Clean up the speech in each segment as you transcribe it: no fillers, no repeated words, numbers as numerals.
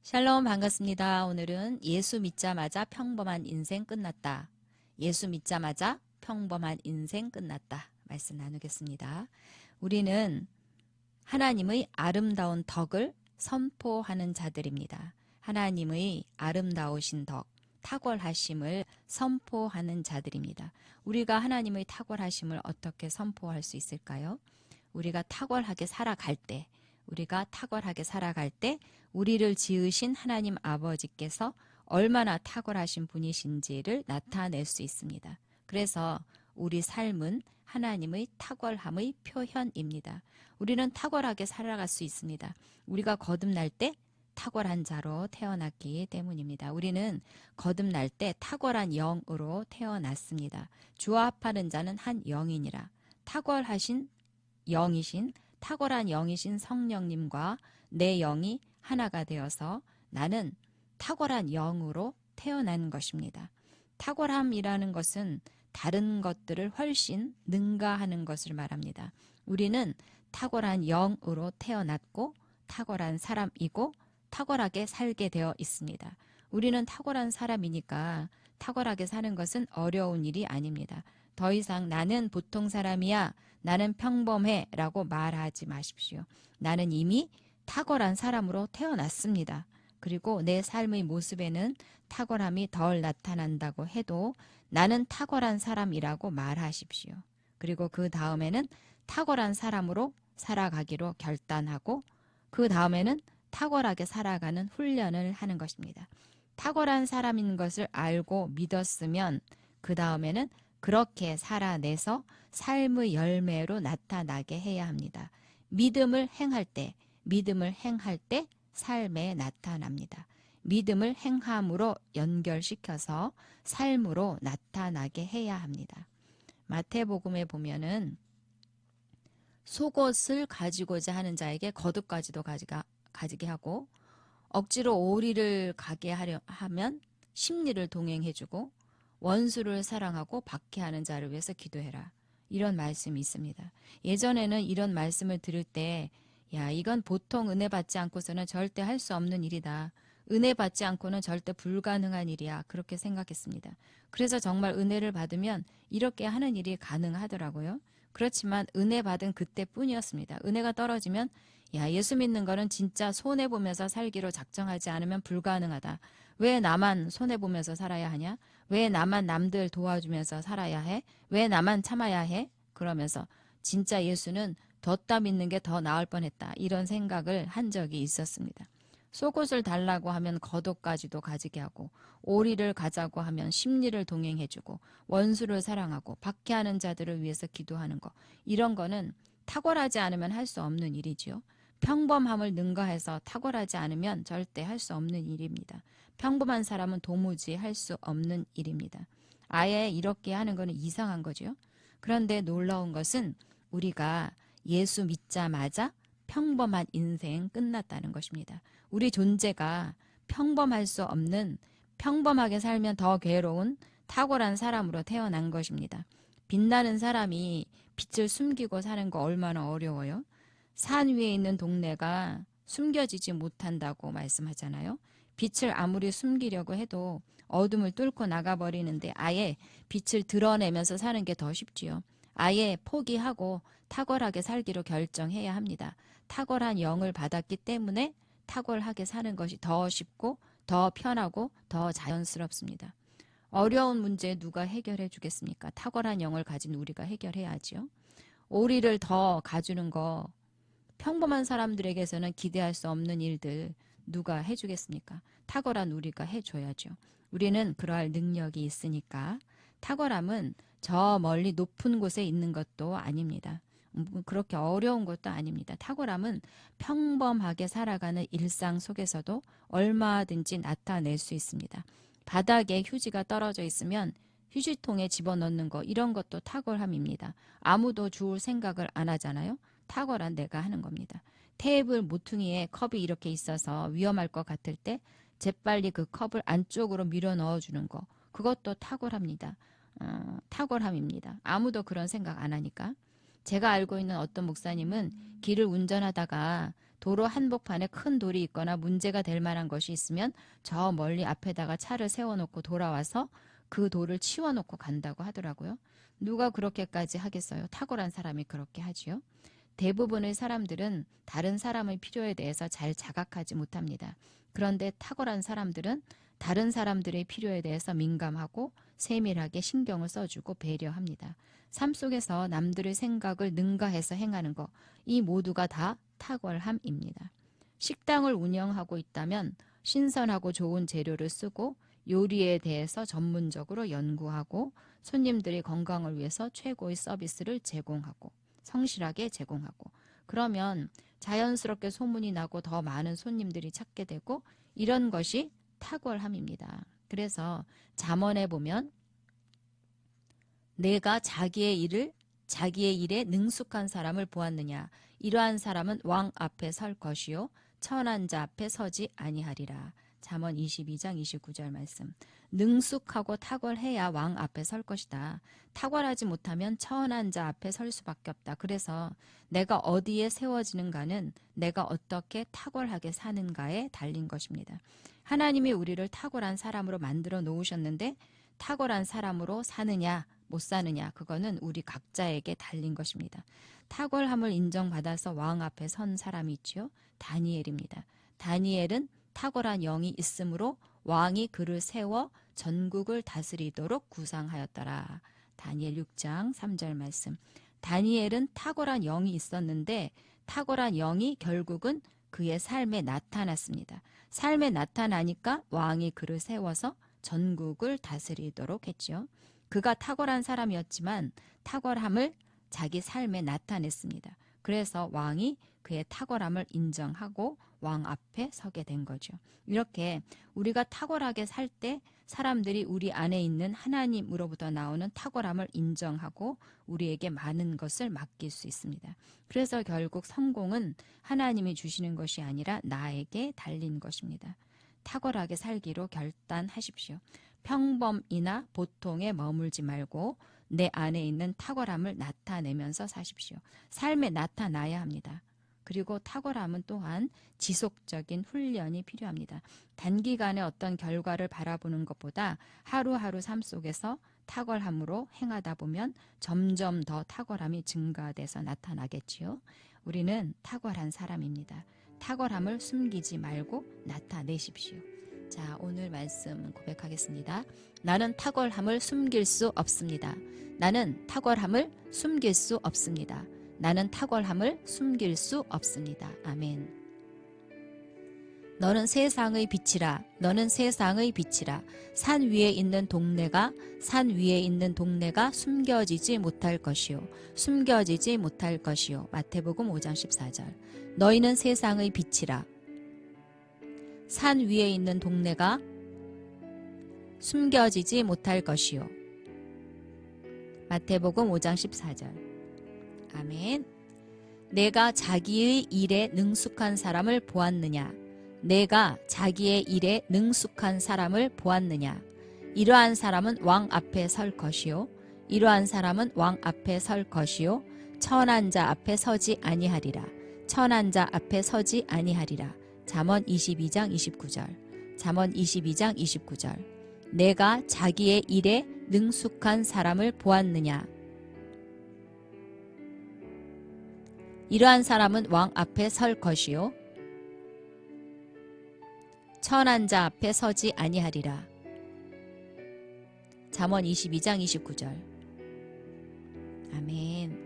샬롬 반갑습니다. 오늘은 예수 믿자마자 평범한 인생 끝났다. 예수 믿자마자 평범한 인생 끝났다. 말씀 나누겠습니다. 우리는 하나님의 아름다운 덕을 선포하는 자들입니다. 하나님의 아름다우신 덕, 탁월하심을 선포하는 자들입니다. 우리가 하나님의 탁월하심을 어떻게 선포할 수 있을까요? 우리가 탁월하게 살아갈 때, 우리를 지으신 하나님 아버지께서 얼마나 탁월하신 분이신지를 나타낼 수 있습니다. 그래서 우리 삶은 하나님의 탁월함의 표현입니다. 우리는 탁월하게 살아갈 수 있습니다. 우리가 거듭날 때 탁월한 자로 태어났기 때문입니다. 우리는 거듭날 때 탁월한 영으로 태어났습니다. 주와 합하는 자는 한 영이니라. 탁월한 영이신 성령님과 내 영이 하나가 되어서 나는 탁월한 영으로 태어난 것입니다. 탁월함이라는 것은 다른 것들을 훨씬 능가하는 것을 말합니다. 우리는 탁월한 영으로 태어났고 탁월한 사람이고 탁월하게 살게 되어 있습니다. 우리는 탁월한 사람이니까 탁월하게 사는 것은 어려운 일이 아닙니다. 더 이상 나는 보통 사람이야, 나는 평범해 라고 말하지 마십시오. 나는 이미 탁월한 사람으로 태어났습니다. 그리고 내 삶의 모습에는 탁월함이 덜 나타난다고 해도 나는 탁월한 사람이라고 말하십시오. 그리고 그 다음에는 탁월한 사람으로 살아가기로 결단하고 그 다음에는 탁월하게 살아가는 훈련을 하는 것입니다. 탁월한 사람인 것을 알고 믿었으면 그 다음에는 그렇게 살아내서 삶의 열매로 나타나게 해야 합니다. 믿음을 행할 때 삶에 나타납니다. 믿음을 행함으로 연결시켜서 삶으로 나타나게 해야 합니다. 마태복음에 보면은 속옷을 가지고자 하는 자에게 겉옷까지도 가지게 하고 억지로 오리를 가게 하려 하면 십리를 동행해주고 원수를 사랑하고 박해하는 자를 위해서 기도해라. 이런 말씀이 있습니다. 예전에는 이런 말씀을 들을 때 이건 보통 은혜 받지 않고서는 절대 할 수 없는 일이다. 은혜 받지 않고는 절대 불가능한 일이야. 그렇게 생각했습니다. 그래서 정말 은혜를 받으면 이렇게 하는 일이 가능하더라고요. 그렇지만 은혜 받은 그때뿐이었습니다. 은혜가 떨어지면 예수 믿는 거는 진짜 손해보면서 살기로 작정하지 않으면 불가능하다. 왜 나만 손해보면서 살아야 하냐? 왜 나만 남들 도와주면서 살아야 해? 왜 나만 참아야 해? 그러면서 진짜 예수는 뒀다 믿는 게 더 나을 뻔했다. 이런 생각을 한 적이 있었습니다. 속옷을 달라고 하면 겉옷까지도 가지게 하고 오리를 가자고 하면 십리를 동행해주고 원수를 사랑하고 박해하는 자들을 위해서 기도하는 거. 이런 거는 탁월하지 않으면 할 수 없는 일이지요. 평범함을 능가해서 탁월하지 않으면 절대 할 수 없는 일입니다. 평범한 사람은 도무지 할 수 없는 일입니다. 아예 이렇게 하는 거는 이상한 거죠. 그런데 놀라운 것은 우리가 예수 믿자마자 평범한 인생 끝났다는 것입니다. 우리 존재가 평범할 수 없는, 평범하게 살면 더 괴로운 탁월한 사람으로 태어난 것입니다. 빛나는 사람이 빛을 숨기고 사는 거 얼마나 어려워요? 산 위에 있는 동네가 숨겨지지 못한다고 말씀하잖아요. 빛을 아무리 숨기려고 해도 어둠을 뚫고 나가버리는데 아예 빛을 드러내면서 사는 게 더 쉽지요. 아예 포기하고 탁월하게 살기로 결정해야 합니다. 탁월한 영을 받았기 때문에 탁월하게 사는 것이 더 쉽고 더 편하고 더 자연스럽습니다. 어려운 문제 누가 해결해 주겠습니까? 탁월한 영을 가진 우리가 해결해야지요. 오리를 더 가주는 거 평범한 사람들에게서는 기대할 수 없는 일들 누가 해주겠습니까? 탁월한 우리가 해줘야죠. 우리는 그러할 능력이 있으니까 탁월함은 저 멀리 높은 곳에 있는 것도 아닙니다. 그렇게 어려운 것도 아닙니다. 탁월함은 평범하게 살아가는 일상 속에서도 얼마든지 나타낼 수 있습니다. 바닥에 휴지가 떨어져 있으면 휴지통에 집어넣는 거 이런 것도 탁월함입니다. 아무도 주울 생각을 안 하잖아요. 탁월한 내가 하는 겁니다. 테이블 모퉁이에 컵이 이렇게 있어서 위험할 것 같을 때 재빨리 그 컵을 안쪽으로 밀어 넣어주는 거 그것도 탁월합니다. 탁월함입니다. 아무도 그런 생각 안 하니까. 제가 알고 있는 어떤 목사님은 길을 운전하다가 도로 한복판에 큰 돌이 있거나 문제가 될 만한 것이 있으면 저 멀리 앞에다가 차를 세워놓고 돌아와서 그 돌을 치워놓고 간다고 하더라고요. 누가 그렇게까지 하겠어요? 탁월한 사람이 그렇게 하지요. 대부분의 사람들은 다른 사람의 필요에 대해서 잘 자각하지 못합니다. 그런데 탁월한 사람들은 다른 사람들의 필요에 대해서 민감하고 세밀하게 신경을 써주고 배려합니다. 삶 속에서 남들의 생각을 능가해서 행하는 것, 이 모두가 다 탁월함입니다. 식당을 운영하고 있다면 신선하고 좋은 재료를 쓰고 요리에 대해서 전문적으로 연구하고 손님들의 건강을 위해서 최고의 서비스를 제공하고 성실하게 제공하고 그러면 자연스럽게 소문이 나고 더 많은 손님들이 찾게 되고 이런 것이 탁월함입니다. 그래서 잠언에 보면 내가 자기의 일에 능숙한 사람을 보았느냐 이러한 사람은 왕 앞에 설 것이요 천한 자 앞에 서지 아니하리라. 잠언 22장 29절 말씀. 능숙하고 탁월해야 왕 앞에 설 것이다. 탁월하지 못하면 천한 자 앞에 설 수밖에 없다. 그래서 내가 어디에 세워지는가는 내가 어떻게 탁월하게 사는가에 달린 것입니다. 하나님이 우리를 탁월한 사람으로 만들어 놓으셨는데 탁월한 사람으로 사느냐 못 사느냐 그거는 우리 각자에게 달린 것입니다. 탁월함을 인정받아서 왕 앞에 선 사람이 있지요. 다니엘입니다. 다니엘은 탁월한 영이 있으므로 왕이 그를 세워 전국을 다스리도록 구상하였더라. 다니엘 6장 3절 말씀. 다니엘은 탁월한 영이 있었는데 탁월한 영이 결국은 그의 삶에 나타났습니다. 삶에 나타나니까 왕이 그를 세워서 전국을 다스리도록 했죠. 그가 탁월한 사람이었지만 탁월함을 자기 삶에 나타냈습니다. 그래서 왕이 그의 탁월함을 인정하고 왕 앞에 서게 된 거죠. 이렇게 우리가 탁월하게 살 때 사람들이 우리 안에 있는 하나님으로부터 나오는 탁월함을 인정하고 우리에게 많은 것을 맡길 수 있습니다. 그래서 결국 성공은 하나님이 주시는 것이 아니라 나에게 달린 것입니다. 탁월하게 살기로 결단하십시오. 평범이나 보통에 머물지 말고 내 안에 있는 탁월함을 나타내면서 사십시오. 삶에 나타나야 합니다. 그리고 탁월함은 또한 지속적인 훈련이 필요합니다. 단기간에 어떤 결과를 바라보는 것보다 하루하루 삶 속에서 탁월함으로 행하다 보면 점점 더 탁월함이 증가돼서 나타나겠지요. 우리는 탁월한 사람입니다. 탁월함을 숨기지 말고 나타내십시오. 자, 오늘 말씀 고백하겠습니다. 나는 탁월함을 숨길 수 없습니다. 나는 탁월함을 숨길 수 없습니다. 나는 탁월함을 숨길 수 없습니다. 아멘. 너는 세상의 빛이라. 너는 세상의 빛이라. 산 위에 있는 동네가 숨겨지지 못할 것이요. 숨겨지지 못할 것이요. 마태복음 5장 14절. 너희는 세상의 빛이라. 산 위에 있는 동네가 숨겨지지 못할 것이요. 마태복음 5장 14절. 아멘. 내가 자기의 일에 능숙한 사람을 보았느냐? 내가 자기의 일에 능숙한 사람을 보았느냐? 이러한 사람은 왕 앞에 설 것이요. 이러한 사람은 왕 앞에 설 것이요. 천한 자 앞에 서지 아니하리라. 천한 자 앞에 서지 아니하리라. 잠언 22장 29절. 잠언 22장 29절. 내가 자기의 일에 능숙한 사람을 보았느냐? 이러한 사람은 왕 앞에 설 것이요. 천한 자 앞에 서지 아니하리라. 잠언 22장 29절. 아멘.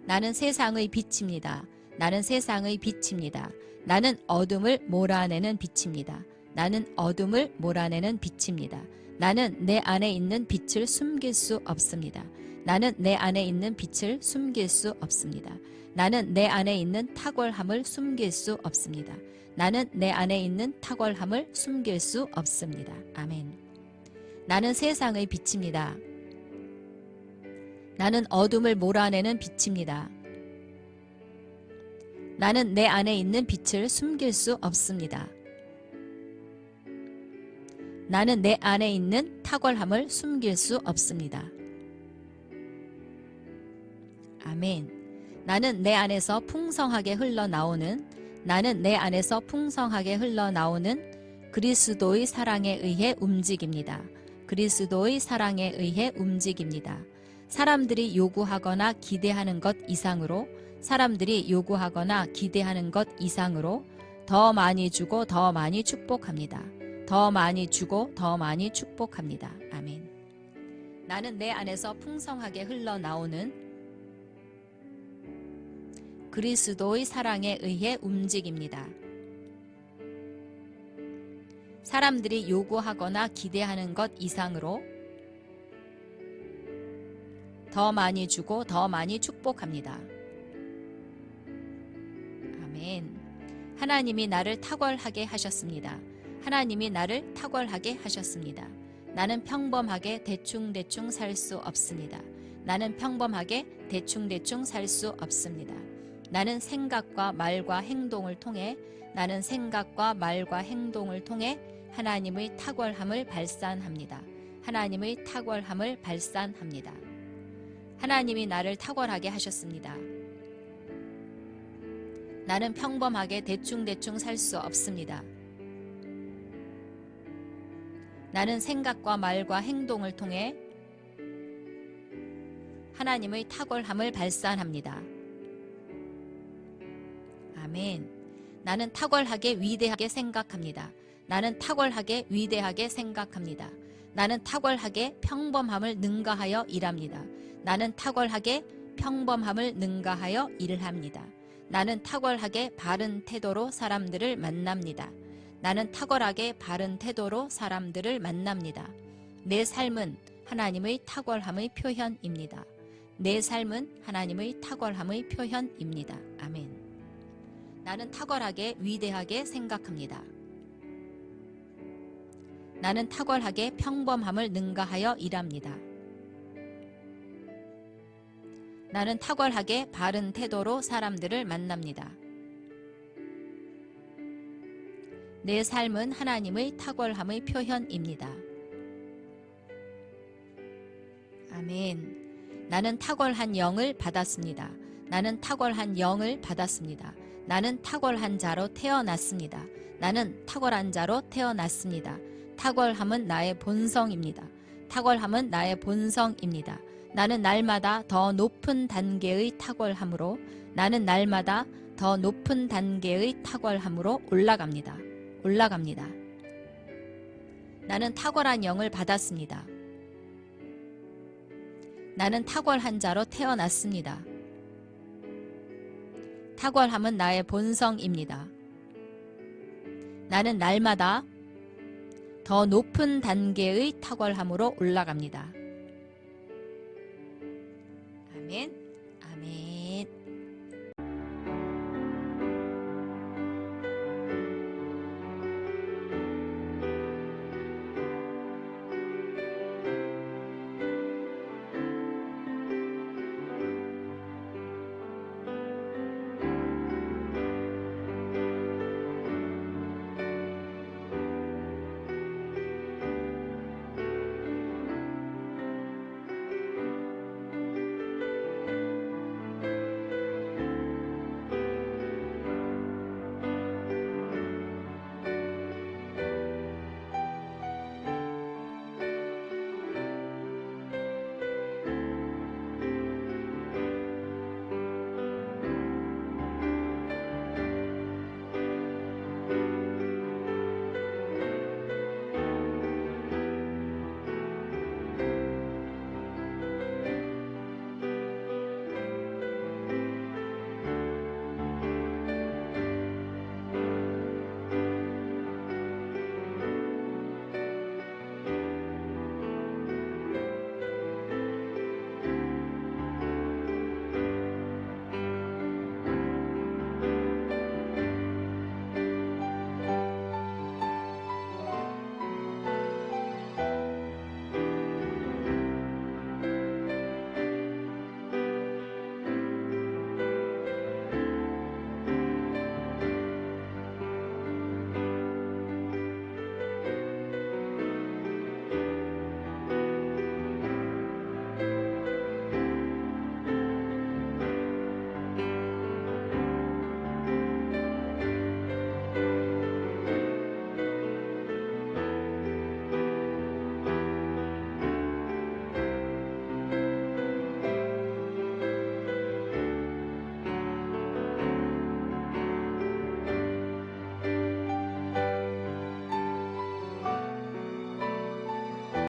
나는 세상의 빛입니다. 나는 세상의 빛입니다. 나는 어둠을 몰아내는 빛입니다. 나는 어둠을 몰아내는 빛입니다. 나는 내 안에 있는 빛을 숨길 수 없습니다. 나는 내 안에 있는 빛을 숨길 수 없습니다. 나는 내 안에 있는 탁월함을 숨길 수 없습니다. 나는 내 안에 있는 탁월함을 숨길 수 없습니다. 아멘. 나는 세상의 빛입니다. 나는 어둠을 몰아내는 빛입니다. 나는 내 안에 있는 빛을 숨길 수 없습니다. 나는 내 안에 있는 탁월함을 숨길 수 없습니다. 아멘. 나는 내 안에서 풍성하게 흘러나오는 나는 내 안에서 풍성하게 흘러나오는 그리스도의 사랑에 의해 움직입니다. 그리스도의 사랑에 의해 움직입니다. 사람들이 요구하거나 기대하는 것 이상으로, 사람들이 요구하거나 기대하는 것 이상으로 더 많이 주고 더 많이 축복합니다. 더 많이 주고 더 많이 축복합니다. 아멘. 나는 내 안에서 풍성하게 흘러나오는 그리스도의 사랑에 의해 움직입니다. 사람들이 요구하거나 기대하는 것 이상으로 더 많이 주고 더 많이 축복합니다. 아멘. 하나님이 나를 탁월하게 하셨습니다. 하나님이 나를 탁월하게 하셨습니다. 나는 평범하게 대충대충 살 수 없습니다. 나는 평범하게 대충대충 살 수 없습니다. 나는 생각과 말과 행동을 통해 하나님의 탁월함을 발산합니다. 하나님의 탁월함을 발산합니다. 하나님이 나를 탁월하게 하셨습니다. 나는 평범하게 대충대충 살 수 없습니다. 나는 생각과 말과 행동을 통해 하나님의 탁월함을 발산합니다. 아멘. 나는 탁월하게 위대하게 생각합니다. 나는 탁월하게 위대하게 생각합니다. 나는 탁월하게 평범함을 능가하여 일합니다. 나는 탁월하게 평범함을 능가하여 일을 합니다. 나는 탁월하게 바른 태도로 사람들을 만납니다. 나는 탁월하게 바른 태도로 사람들을 만납니다. 내 삶은 하나님의 탁월함의 표현입니다. 내 삶은 하나님의 탁월함의 표현입니다. 아멘. 나는 탁월하게 위대하게 생각합니다. 나는 탁월하게 평범함을 능가하여 일합니다. 나는 탁월하게 바른 태도로 사람들을 만납니다. 내 삶은 하나님의 탁월함의 표현입니다. 아멘. 나는 탁월한 영을 받았습니다. 나는 탁월한 영을 받았습니다. 나는 탁월한 자로 태어났습니다. 나는 탁월한 자로 태어났습니다. 탁월함은 나의 본성입니다. 탁월함은 나의 본성입니다. 나는 날마다 더 높은 단계의 탁월함으로 올라갑니다. 나는 탁월한 영을 받았습니다. 나는 탁월한 자로 태어났습니다. 탁월함은 나의 본성입니다. 나는 날마다 더 높은 단계의 탁월함으로 올라갑니다. 아멘.